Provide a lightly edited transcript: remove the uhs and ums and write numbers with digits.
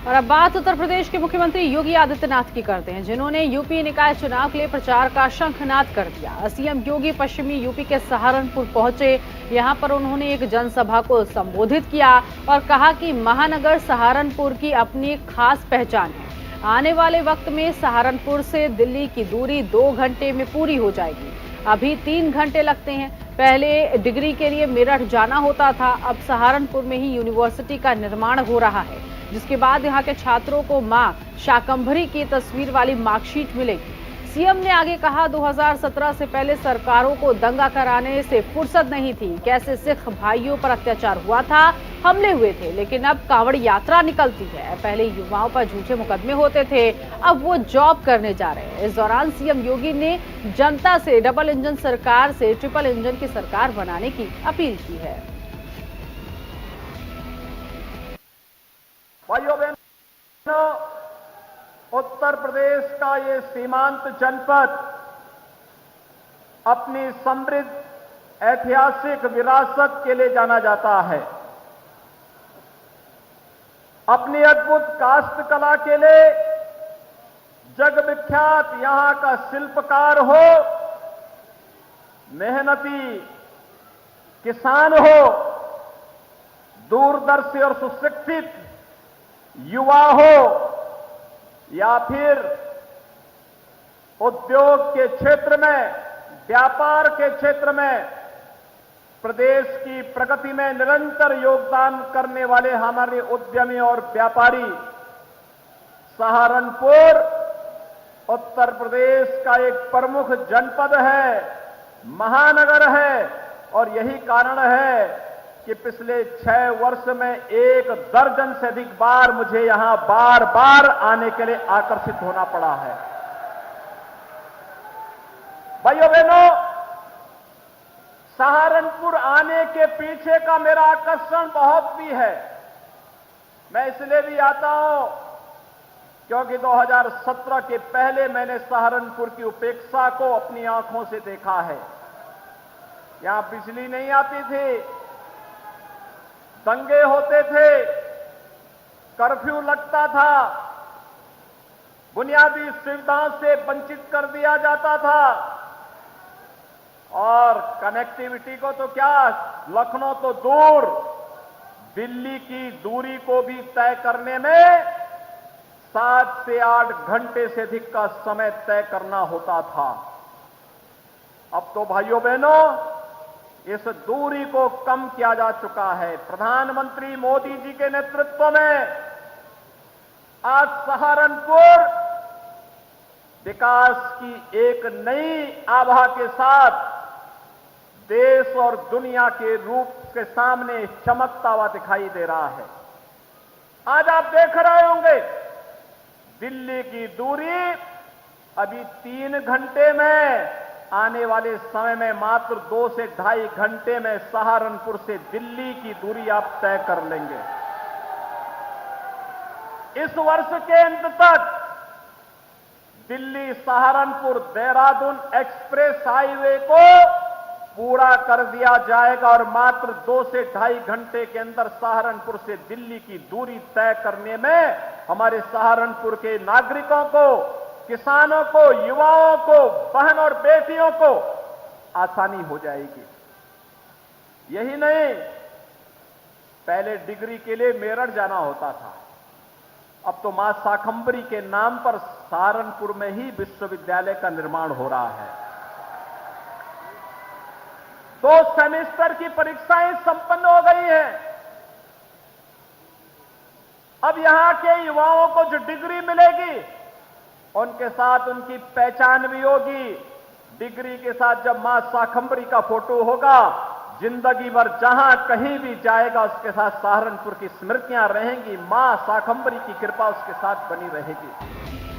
और अब बात उत्तर प्रदेश के मुख्यमंत्री योगी आदित्यनाथ की करते हैं, जिन्होंने यूपी निकाय चुनाव के लिए प्रचार का शंखनाद कर दिया। सीएम योगी पश्चिमी यूपी के सहारनपुर पहुंचे। यहां पर उन्होंने एक जनसभा को संबोधित किया और कहा कि महानगर सहारनपुर की अपनी एक खास पहचान है। आने वाले वक्त में सहारनपुर से दिल्ली की दूरी 2 घंटे में पूरी हो जाएगी। अभी 3 घंटे लगते हैं। पहले डिग्री के लिए मेरठ जाना होता था, अब सहारनपुर में ही यूनिवर्सिटी का निर्माण हो रहा है, जिसके बाद यहां के छात्रों को मां शाकंभरी की तस्वीर वाली मार्कशीट मिलेगी। सीएम ने आगे कहा, 2017 से पहले सरकारों को दंगा कराने से फुर्सत नहीं थी। कैसे सिख भाइयों पर अत्याचार हुआ था, हमले हुए थे, लेकिन अब कांवड़ यात्रा निकलती है। पहले युवाओं पर झूठे मुकदमे होते थे, अब वो जॉब करने जा रहे हैं। इस दौरान सीएम योगी ने जनता से डबल इंजन सरकार से ट्रिपल इंजन की सरकार बनाने की अपील की है। भाइयों बहनों, उत्तर प्रदेश का ये सीमांत जनपद अपनी समृद्ध ऐतिहासिक विरासत के लिए जाना जाता है। अपनी अद्भुत काष्ठ कला के लिए जग विख्यात यहां का शिल्पकार हो, मेहनती किसान हो, दूरदर्शी और सुशिक्षित युवा हो, या फिर उद्योग के क्षेत्र में, व्यापार के क्षेत्र में प्रदेश की प्रगति में निरंतर योगदान करने वाले हमारे उद्यमी और व्यापारी, सहारनपुर उत्तर प्रदेश का एक प्रमुख जनपद है, महानगर है। और यही कारण है कि पिछले 6 वर्ष में 1 दर्जन से अधिक बार मुझे यहां बार बार आने के लिए आकर्षित होना पड़ा है। भाइयों बहनों, सहारनपुर आने के पीछे का मेरा आकर्षण बहुत भी है। मैं इसलिए भी आता हूं क्योंकि 2017 के पहले मैंने सहारनपुर की उपेक्षा को अपनी आंखों से देखा है। यहां बिजली नहीं आती थी, दंगे होते थे, कर्फ्यू लगता था, बुनियादी सुविधाओं से वंचित कर दिया जाता था, और कनेक्टिविटी को तो क्या, लखनऊ तो दूर, दिल्ली की दूरी को भी तय करने में 7 से 8 घंटे से अधिक का समय तय करना होता था। अब तो भाइयों बहनों, इस दूरी को कम किया जा चुका है। प्रधानमंत्री मोदी जी के नेतृत्व में आज सहारनपुर विकास की एक नई आभा के साथ देश और दुनिया के रूप के सामने चमकता हुआ दिखाई दे रहा है। आज आप देख रहे होंगे, दिल्ली की दूरी अभी 3 घंटे में, आने वाले समय में मात्र 2 से 2.5 घंटे में सहारनपुर से दिल्ली की दूरी आप तय कर लेंगे। इस वर्ष के अंत तक दिल्ली सहारनपुर देहरादून एक्सप्रेस हाईवे को पूरा कर दिया जाएगा और मात्र 2 से 2.5 घंटे के अंदर सहारनपुर से दिल्ली की दूरी तय करने में हमारे सहारनपुर के नागरिकों को, किसानों को, युवाओं को, बहन और बेटियों को आसानी हो जाएगी। यही नहीं, पहले डिग्री के लिए मेरठ जाना होता था, अब तो मां शाकंभरी के नाम पर सहारनपुर में ही विश्वविद्यालय का निर्माण हो रहा है। 2 सेमेस्टर की परीक्षाएं संपन्न हो गई हैं। अब यहां के युवाओं को जो डिग्री मिलेगी, उनके साथ उनकी पहचान भी होगी। डिग्री के साथ जब मां शाकंभरी का फोटो होगा, जिंदगी भर जहां कहीं भी जाएगा उसके साथ सहारनपुर की स्मृतियां रहेंगी, मां शाकंभरी की कृपा उसके साथ बनी रहेगी।